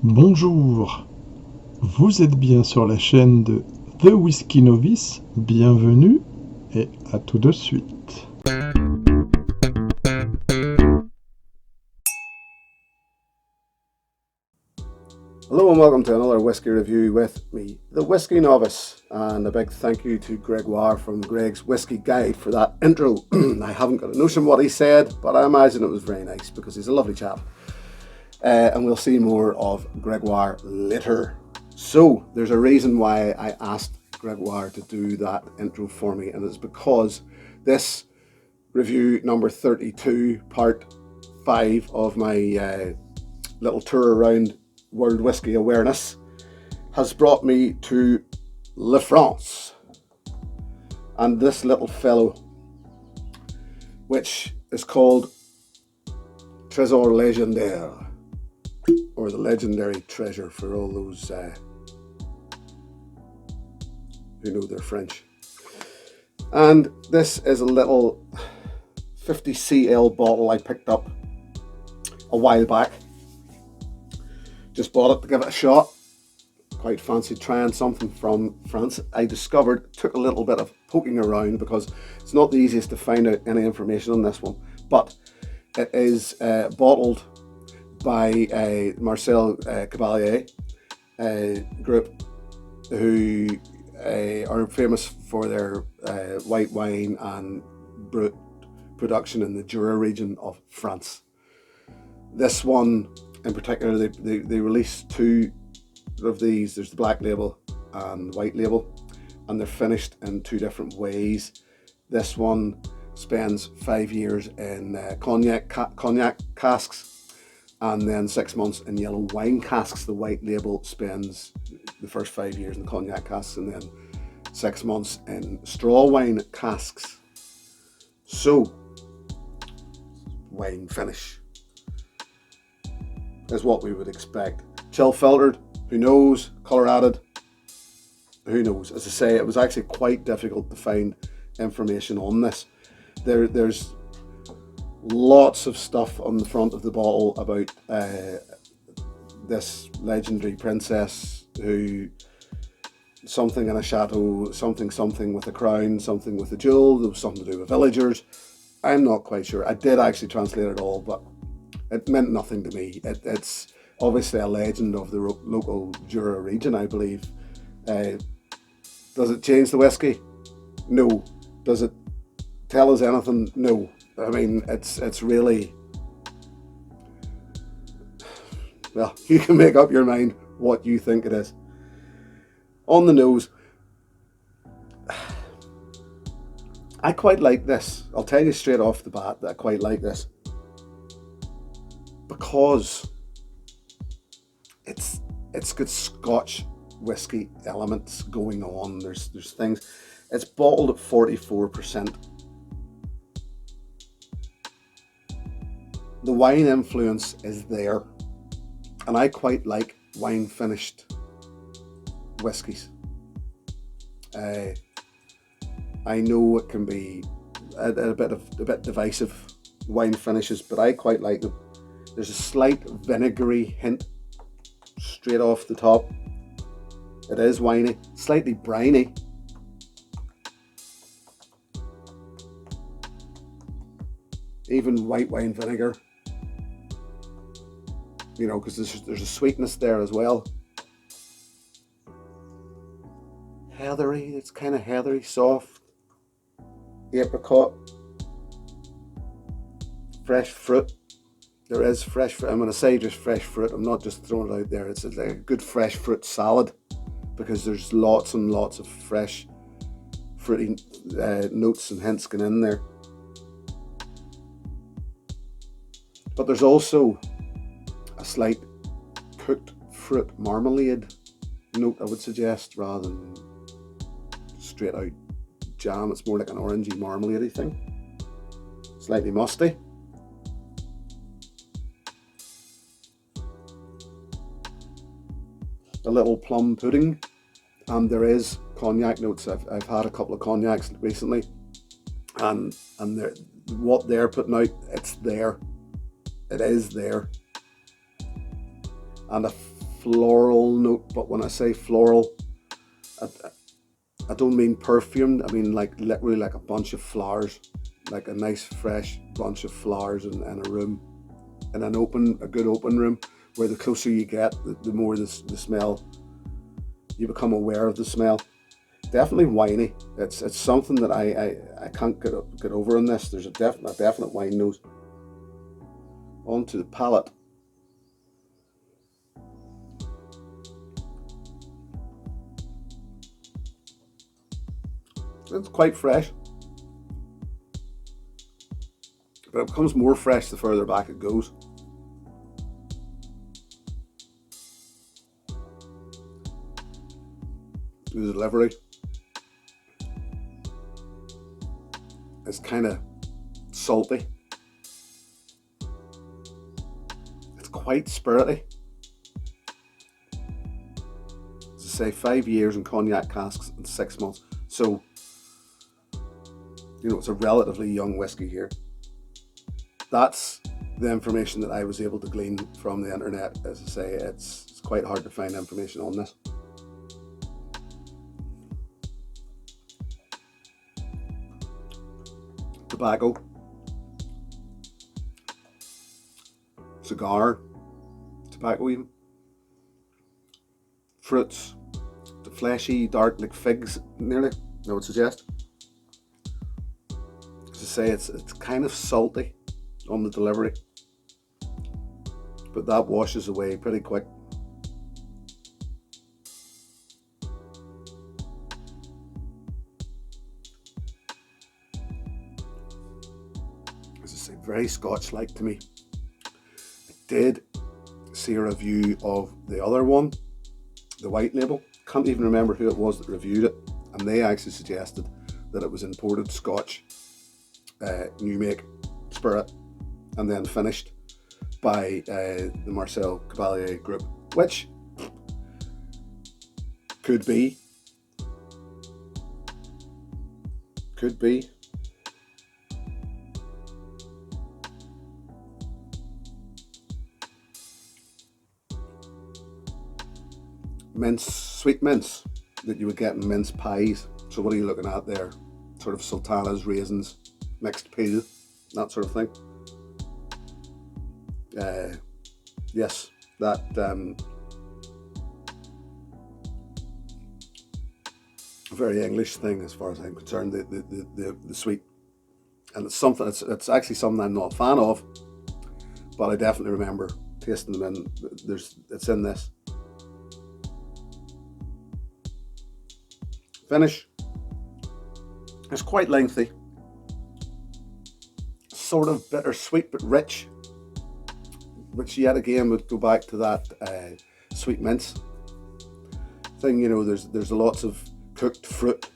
Bonjour, vous êtes bien sur la chaîne de The Whiskey Novice, bienvenue et à tout de suite. Hello and welcome to another whiskey review with me, the Whiskey Novice, and a big thank you to Gregoire from Greg's Whiskey Guide for that intro. I haven't got a notion what he said, but I imagine it was very nice because he's a lovely chap. And we'll see more of Gregoire later. So there's a reason why I asked Gregoire to do that intro for me, and it's because this review number 32, part 5 of my little tour around World Whiskey Awareness, has brought me to La France, and this little fellow, which is called Tresor Legendaire, or the legendary treasure for all those who know their French. And this is a little 50 cl bottle I picked up a while back. Just bought it to give it a shot. Quite fancied trying something from France. I discovered, took a little bit of poking around because it's not the easiest to find out any information on this one, but it is bottled by Marcel Cabalier group, who are famous for their white wine and brut production in the Jura region of France. This one in particular, they released two of these. There's the black label and white label, and they're finished in two different ways. This one spends 5 years in cognac casks, and then 6 months in yellow wine casks. The white label spends the first 5 years in cognac casks, and then 6 months in straw wine casks. So, wine finish is what we would expect. Chill filtered, who knows? Colour added, who knows? As I say, it was actually quite difficult to find information on this. There's lots of stuff on the front of the bottle about this legendary princess who, something in a chateau, something with a crown, something with a jewel, there was something to do with villagers. I'm not quite sure. I did actually translate it all, but it meant nothing to me. It's obviously a legend of the local Jura region, I believe. Does it change the whiskey? No. Does it tell us anything? No. I mean, it's really, well, you can make up your mind what you think it is. On the nose, I quite like this. I'll tell you straight off the bat that I quite like this, because it's got Scotch whiskey elements going on. There's things. It's bottled at 44%. The wine influence is there, and I quite like wine finished whiskies. I know it can be a bit divisive, wine finishes, but I quite like them. There's a slight vinegary hint straight off the top. It is winey, slightly briny. Even white wine vinegar, you know, because there's a sweetness there as well. Heathery, it's kind of heathery, soft. Apricot, fresh fruit. There is fresh fruit. I'm going to say just fresh fruit. I'm not just throwing it out there. It's like a good fresh fruit salad, because there's lots and lots of fresh fruity notes and hints going in there. But there's also a slight cooked fruit marmalade note, I would suggest, rather than straight out jam. It's more like an orangey marmalade-y thing. Slightly musty. A little plum pudding, and there is cognac notes. I've had a couple of cognacs recently, and what they're putting out, it's there. It is there. And a floral note, but when I say floral, I don't mean perfumed. I mean like literally like a bunch of flowers, like a nice fresh bunch of flowers in a room, in a good open room, where the closer you get, the more the smell, you become aware of the smell. Definitely winey. It's something that I can't get over in this. There's a definite wine note. Onto the palate. It's quite fresh, but it becomes more fresh the further back it goes. The delivery is kind of salty. It's quite spirity. As I say, 5 years in cognac casks in 6 months. So, you know, it's a relatively young whiskey here. That's the information that I was able to glean from the internet. As I say, it's quite hard to find information on this. Tobacco, cigar, tobacco even, fruits, the fleshy, dark, like figs nearly, I would suggest. As I say, it's kind of salty on the delivery, but that washes away pretty quick. As I say, very Scotch-like to me. I did see a review of the other one, the white label. Can't even remember who it was that reviewed it, and they actually suggested that it was imported Scotch, new make spirit, and then finished by the Marcel Cabalier group, which could be. Mince, sweet mince that you would get in mince pies. So what are you looking at there? Sort of sultanas, raisins, mixed peel, that sort of thing. Yes, that very English thing as far as I'm concerned. The sweet, and it's something. It's actually something I'm not a fan of, but I definitely remember tasting them in. It's in this. Finish. It's quite lengthy, sort of bittersweet but rich, which yet again would go back to that sweet mince thing. You know, there's lots of cooked fruit,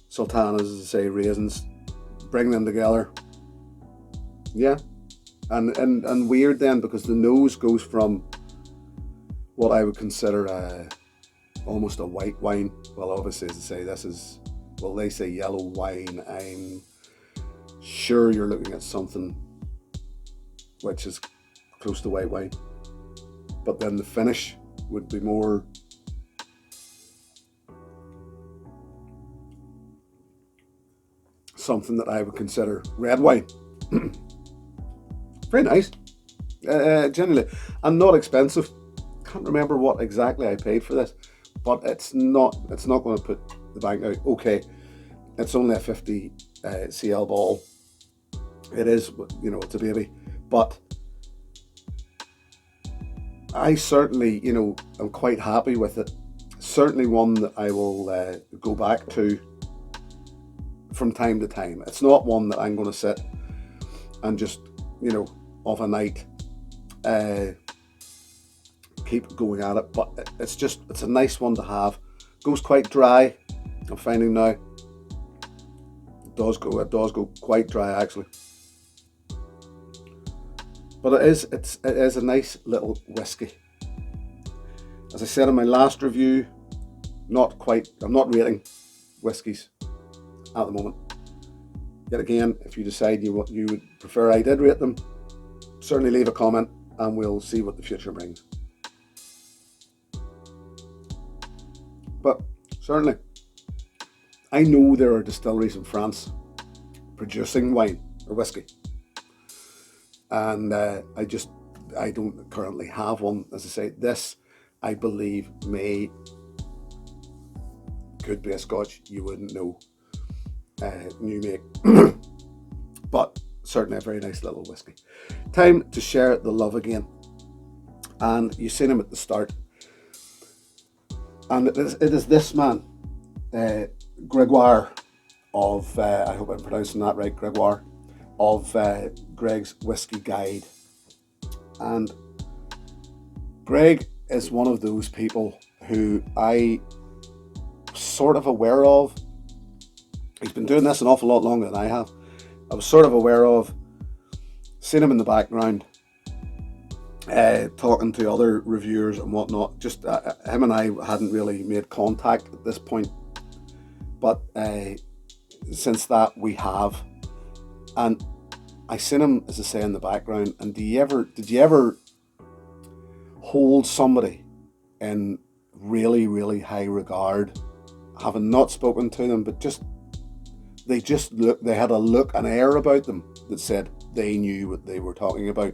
sultanas, as I say, raisins. Bring them together. Yeah, and weird then, because the nose goes from what I would consider almost a white wine. Well, obviously, as I say, this is, well, they say yellow wine. I'm sure you're looking at something which is close to white wine. But then the finish would be more something that I would consider red wine. Very nice. Genuinely. And not expensive. Can't remember what exactly I paid for this, but it's not going to put the bank out. Okay, it's only a 50 cl bottle. It is, you know, it's a baby, but I certainly, you know, I'm quite happy with it. Certainly one that I will go back to from time to time. It's not one that I'm going to sit and just, you know, of a night keep going at it, but it's a nice one to have. Goes quite dry, I'm finding now. It does go quite dry actually, but it is a nice little whiskey. As I said in my last review, I'm not rating whiskies at the moment. Yet again, if you decide you would prefer I did rate them, certainly leave a comment and we'll see what the future brings. But certainly, I know there are distilleries in France producing wine or whiskey, and I don't currently have one. As I say, this I believe could be a Scotch, you wouldn't know, new make, but certainly a very nice little whiskey. Time to share the love again, and you've seen him at the start, and it is this man, Gregoire of, I hope I'm pronouncing that right, Gregoire of Greg's Whiskey Guide. And Greg is one of those people who I sort of aware of. He's been doing this an awful lot longer than I have. I was sort of aware of, seen him in the background, talking to other reviewers and whatnot. Just him and I hadn't really made contact at this point, but since that we have. And I seen him, as I say, in the background. And did you ever hold somebody in really, really high regard, having not spoken to them, but they had a look, an air about them that said they knew what they were talking about,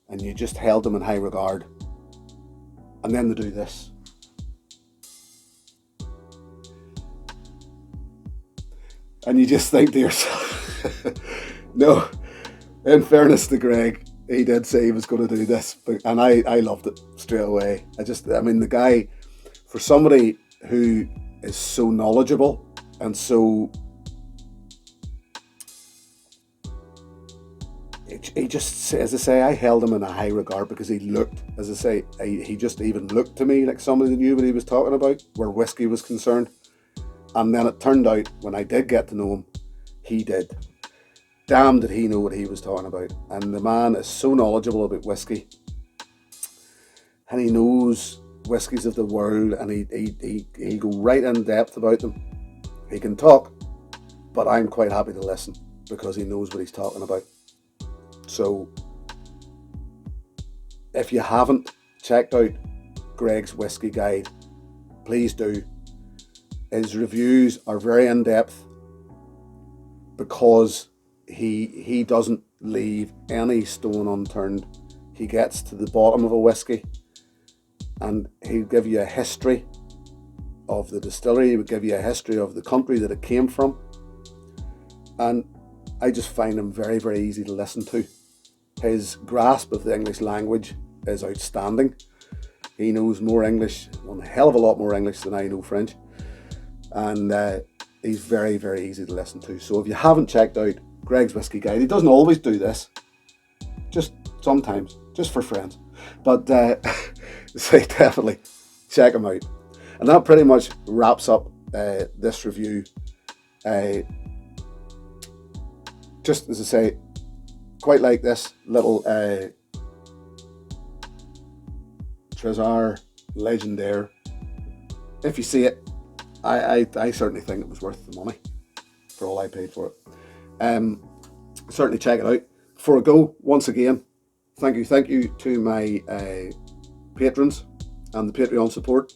and you just held them in high regard, and then they do this. And you just think to yourself, no, in fairness to Greg, he did say he was going to do this, and I loved it straight away. The guy, for somebody who is so knowledgeable and so, he just, as I say, I held him in a high regard because he looked, as I say, he just even looked to me like somebody that knew what he was talking about where whiskey was concerned. And then it turned out, when I did get to know him, he did. Damn, did he know what he was talking about. And the man is so knowledgeable about whiskey. And he knows whiskies of the world, and he go right in depth about them. He can talk, but I'm quite happy to listen because he knows what he's talking about. So, if you haven't checked out Greg's Whiskey Guide, please do. His reviews are very in-depth because he doesn't leave any stone unturned. He gets to the bottom of a whiskey and he'll give you a history of the distillery. He would give you a history of the country that it came from. And I just find him very, very easy to listen to. His grasp of the English language is outstanding. He knows more English, one hell of a lot more English than I know French. And he's very, very easy to listen to. So if you haven't checked out Greg's Whiskey Guide, he doesn't always do this, just sometimes, just for friends. But say definitely check him out. And that pretty much wraps up this review. Just as I say, quite like this little Tresor Legendaire. If you see it, I certainly think it was worth the money for all I paid for it. Certainly check it out. Before I go, once again, thank you to my patrons and the Patreon support.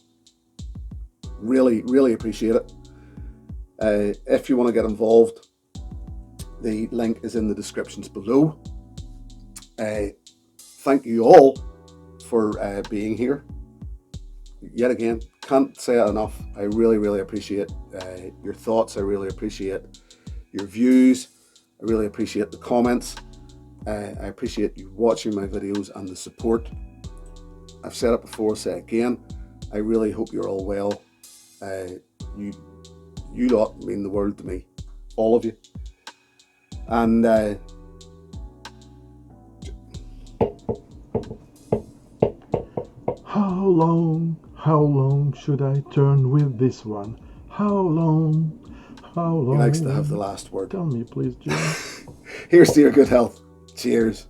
Really, really appreciate it. If you want to get involved, the link is in the descriptions below. Thank you all for being here. Yet again, can't say it enough. I really, really appreciate your thoughts. I really appreciate your views. I really appreciate the comments. I appreciate you watching my videos and the support. I've said it before, say it again. I really hope you're all well. You lot mean the world to me, all of you. And How long should I turn with this one? How long? He likes to have the last word. Tell me, please, Jim. Here's to your good health. Cheers.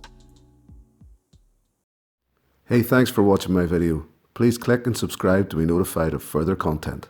Hey, thanks for watching my video. Please click and subscribe to be notified of further content.